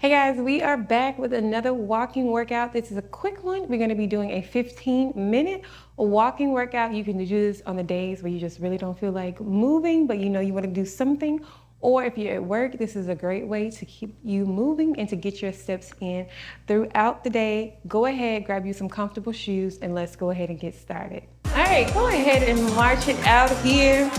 Hey guys, we are back with another walking workout. This is a quick one. We're gonna be doing a 15-minute walking workout. You can do this on the days where you just really don't feel like moving, but you know you wanna do something. Or if you're at work, this is a great way to keep you moving and to get your steps in throughout the day. Go ahead, grab you some comfortable shoes, and let's go ahead and get started. All right, go ahead and march it out here.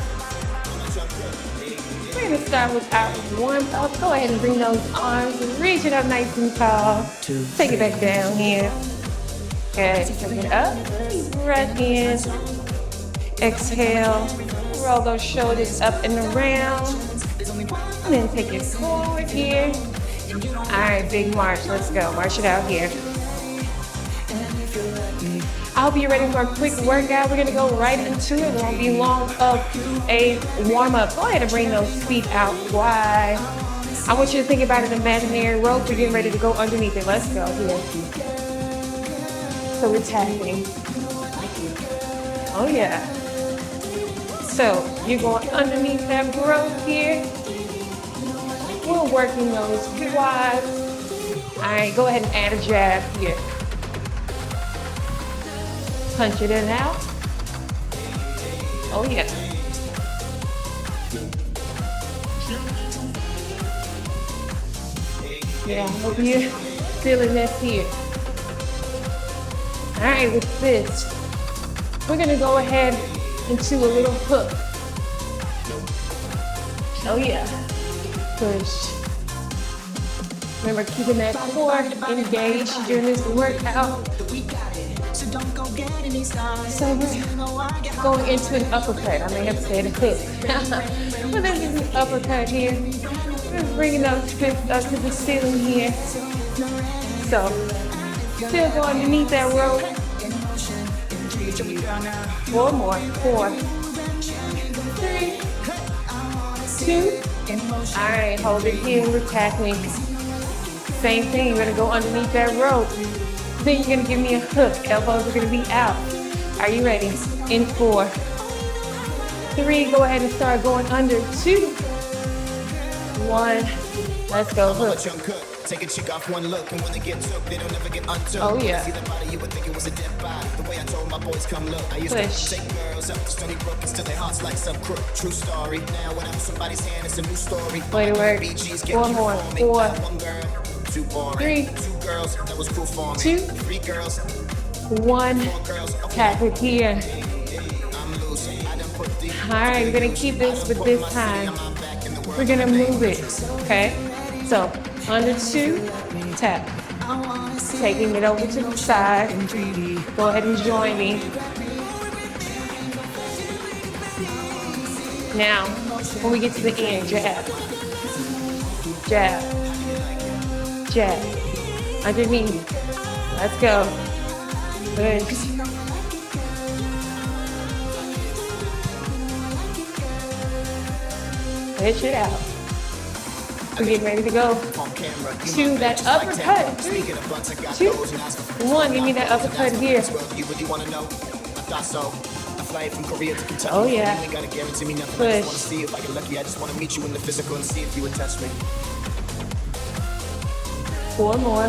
We're gonna start with our warm up. Go ahead and bring those arms, reach it up nice and tall. Take it back down here. Good, take it up, breath in. Exhale, roll those shoulders up and around. And then take it forward here. All right, big march, let's go. March it out here. I hope you're ready for a quick workout. We're gonna go right into it. It won't be long of a warm up. Go ahead and bring those feet out wide. I want you to think about an imaginary rope. We're getting ready to go underneath it. Let's go here. So we're tapping. Oh yeah. So you're going underneath that rope here. We're working those quads. All right, go ahead and add a jab here. Punch it in out. Oh yeah. Yeah, I hope you're feeling this here. All right, with this, we're gonna go ahead into a little hook. Oh yeah. Push. Remember keeping that core engaged during this workout. So we're going into an uppercut. I may have said a hit. But this is an uppercut here. We're bringing those fists up to the ceiling here. So, still go underneath that rope. 4 more. 4, 3, 2. All right, hold it here. We're tackling. Same thing. You're gonna go underneath that rope. Then you're gonna give me a hook. Elbows are gonna be out. Are you ready? In 4, 3, go ahead and start going under. 2, 1, let's go hook. Take a chick off one look, and when they get took, they don't ever get untook. Oh yeah. See the body, you would think it was a dead body. The way I told my boys, come look. I used to take girls up to Stony Brook and still their hearts like some crook. True story. Now when I'm somebody's hand, it's a new story. Way to work. 4 more. 4, 1 girl, 2 boring. 3, 2 girls, that was cool for me. 2, 3 girls, 1. 4 girls. Okay. Tap it here. I'm loose. I done put the All right, we're gonna keep this, but this time we're gonna move it. Okay. So under 2, tap. Taking it over to the side. Go ahead and join me. Now, when we get to the end, jab. Jab. Jab. Underneath. Let's go. Good. Push it out. We're getting ready to go to that uppercut. 3, 2, 1. Give me that uppercut here. Oh yeah. Push. I just want to meet you in the physical and see if you would touch me. 4 more.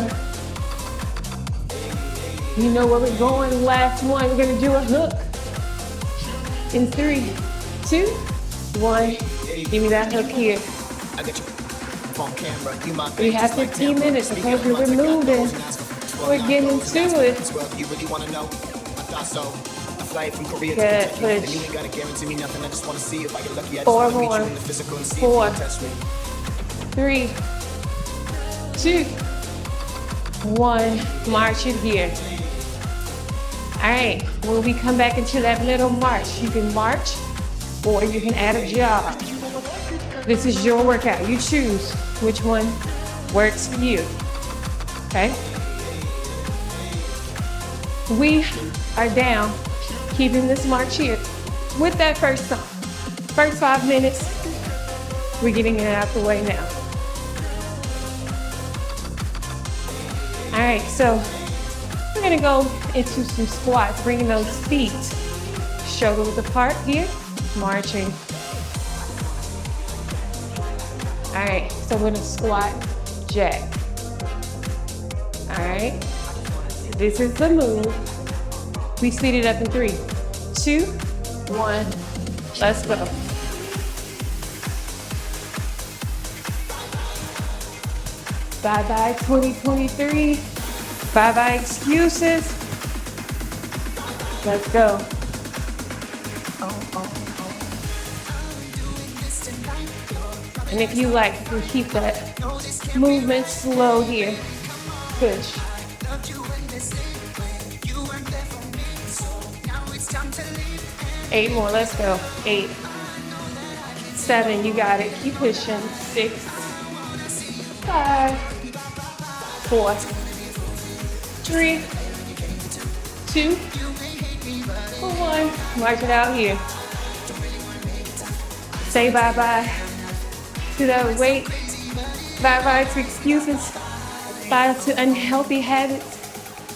You know where we're going. Last one. We're gonna do a hook. In 3, 2, 1. Give me that hook here. I got you. On camera, we have 15 minutes, okay? We're moving. We're getting into it. You really want to know? I thought so. I fly from Korea to Kentucky, and you ain't gotta guarantee me nothing. I just want to see if I get lucky. I just 4 want to meet more. you in the physical and see 4, if you touch me. 3, 2, 1. March it here. All right, when we come back into that little march, you can march or you can add a jog. This is your workout. You choose which one works for you, okay? We are down, keeping this march here with that first song. First 5 minutes, we're getting it out the way now. All right, so we're gonna go into some squats, bringing those feet shoulder width apart here, marching. All right, so we're gonna squat, jack. All right, this is the move. We speed it up in 3, 2, 1, let's go. Bye-bye 2023, bye-bye excuses. Let's go. And if you like, you keep that movement slow here. Push. 8 more, let's go. 8, 7, you got it. Keep pushing. 6, 5, 4, 3, 2, 1. March it out here. Say bye-bye to that weight. Bye-bye to excuses. Bye to unhealthy habits.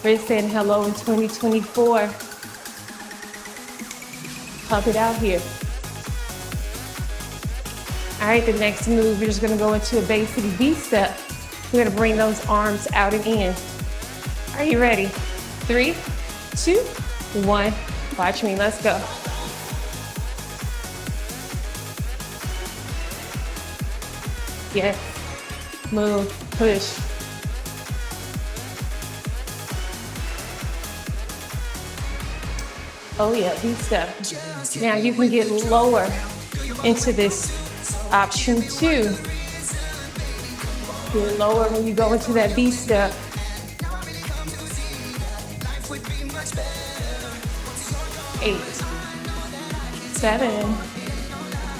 We're saying hello in 2024. Pump it out here. All right, the next move, we're just gonna go into a basic V-step. We're gonna bring those arms out and in. Are you ready? 3, 2, 1. Watch me, let's go. Yes, move, push. Oh yeah, V-step. Now you can get lower into this option 2. Get lower when you go into that V-step. 8, 7,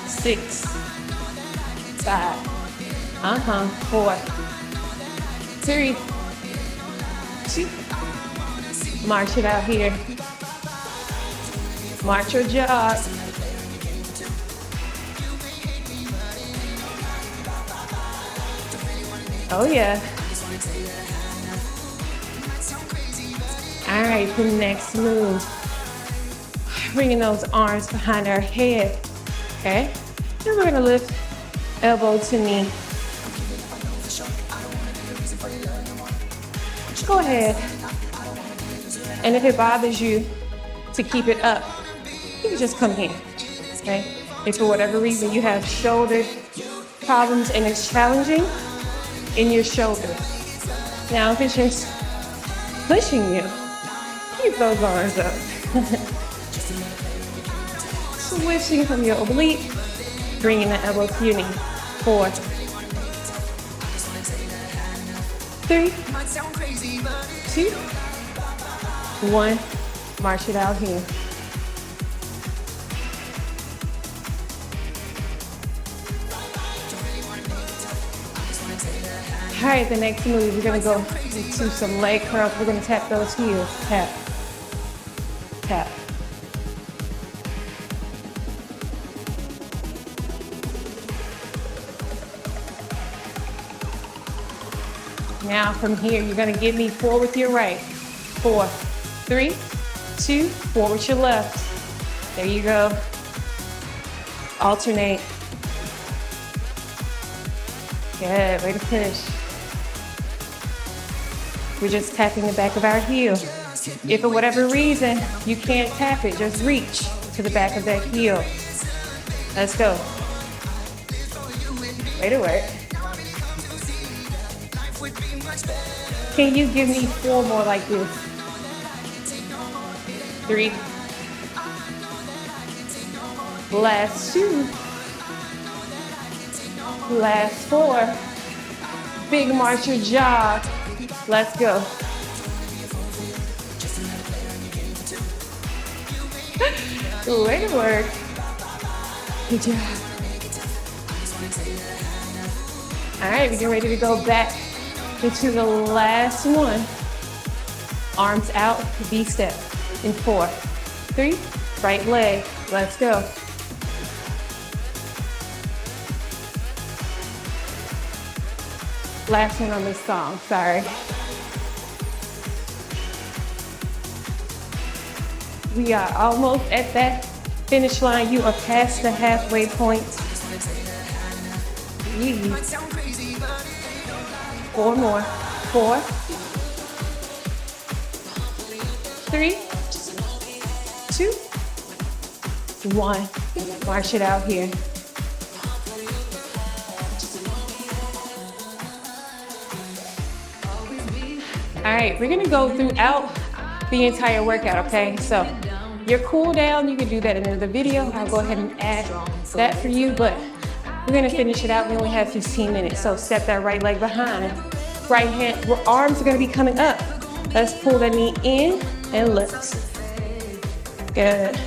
6, 5. 4, 3, 2. March it out here. March your jog. Oh yeah. All right, the next move. Bringing those arms behind our head, okay? Then we're gonna lift elbow to knee. Go ahead. And if it bothers you to keep it up, you can just come here, okay? If for whatever reason you have shoulder problems and it's challenging in your shoulder. Now if it's just pushing you, keep those arms up. Switching from your oblique, bringing the elbow to your knee. 4, 3, 2, 1. March it out here. All right, the next move, we're gonna go into some leg curls. We're gonna tap those heels. Tap, tap. Now from here, you're gonna give me 4 with your right. 4, 3, 2, 4 with your left. There you go. Alternate. Good, way to push. We're just tapping the back of our heel. If for whatever reason you can't tap it, just reach to the back of that heel. Let's go. Way to work. Can you give me 4 more like this? 3. Last 2. Last 4. Big marcher jog. Let's go. Way to work. Good job. All right, we're getting ready to go back into the last one. Arms out, V-step in 4, 3, right leg. Let's go. Last one on this song, sorry. We are almost at that finish line. You are past the halfway point. 3, 4 more. 4, 3, 2, 1. March it out here. All right, we're gonna go throughout the entire workout, okay? So your cool down, you can do that in another video. I'll go ahead and add that for you, but we're gonna finish it out. We only have 15 minutes. So step that right leg behind. Right hand, arms are gonna be coming up. Let's pull that knee in and lift. Good.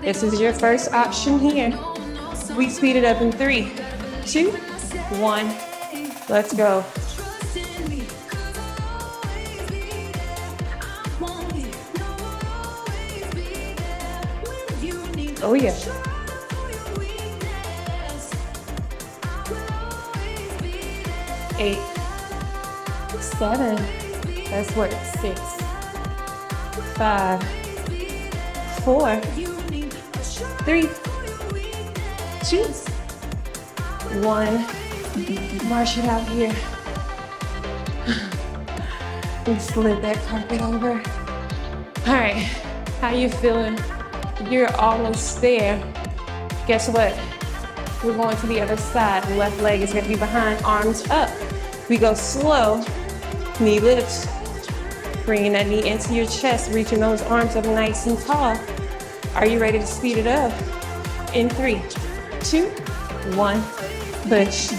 This is your first option here. We speed it up in 3, 2, 1. Let's go. Oh yeah. 8, 7. Let's work. 6, 5, 4, 3, 2, 1. March it out here. We slid that carpet over. All right, how you feeling? You're almost there. Guess what? We're going to the other side. Left leg is gonna be behind, arms up. We go slow, knee lifts. Bringing that knee into your chest, reaching those arms up nice and tall. Are you ready to speed it up? In 3, 2, 1, push.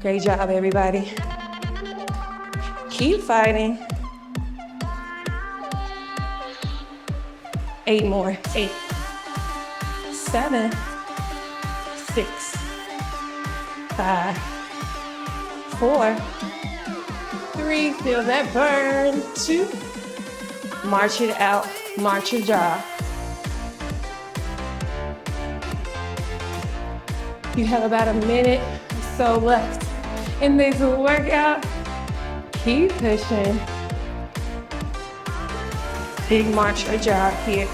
Great job, everybody. Keep fighting. 8 more. 8, 7, 6, 5, 4, 3. Feel that burn. 2. March it out. March your jaw. You have about a minute or so left in this workout. Keep pushing. Big march or jog here.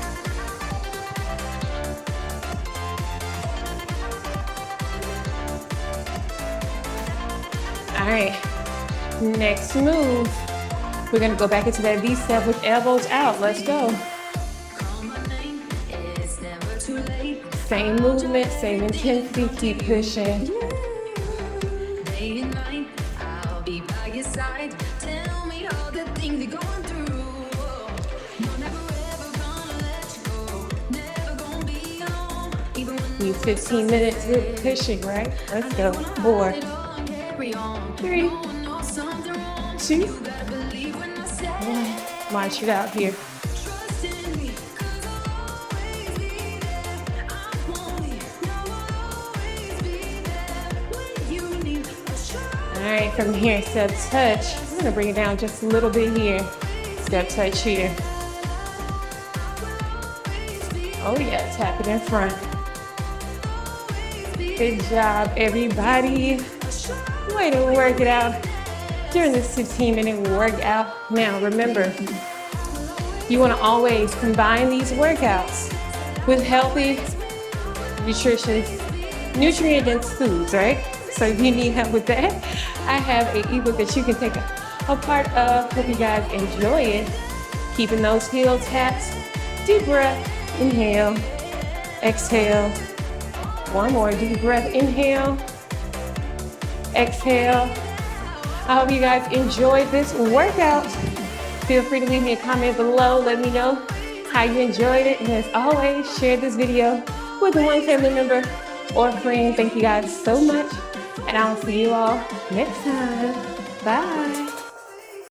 All right, next move. We're gonna go back into that V-step with elbows out. Let's go. Same movement, same intensity, keep pushing. You 15 minutes with pushing, right? Let's go. 4, 3, 2, 1. March it out here. All right, from here, step touch. I'm gonna bring it down just a little bit here. Step touch here. Oh yeah, tap it in front. Good job, everybody. Way to work it out during this 15-minute workout. Now, remember, you want to always combine these workouts with healthy, nutrient-dense foods, right? So if you need help with that, I have an ebook that you can take a part of. Hope you guys enjoy it. Keeping those heel taps. Deep breath. Inhale. Exhale. One more deep breath. Inhale. Exhale. I hope you guys enjoyed this workout. Feel free to leave me a comment below. Let me know how you enjoyed it. And as always, share this video with one family member or friend. Thank you guys so much. And I'll see you all next time. Bye.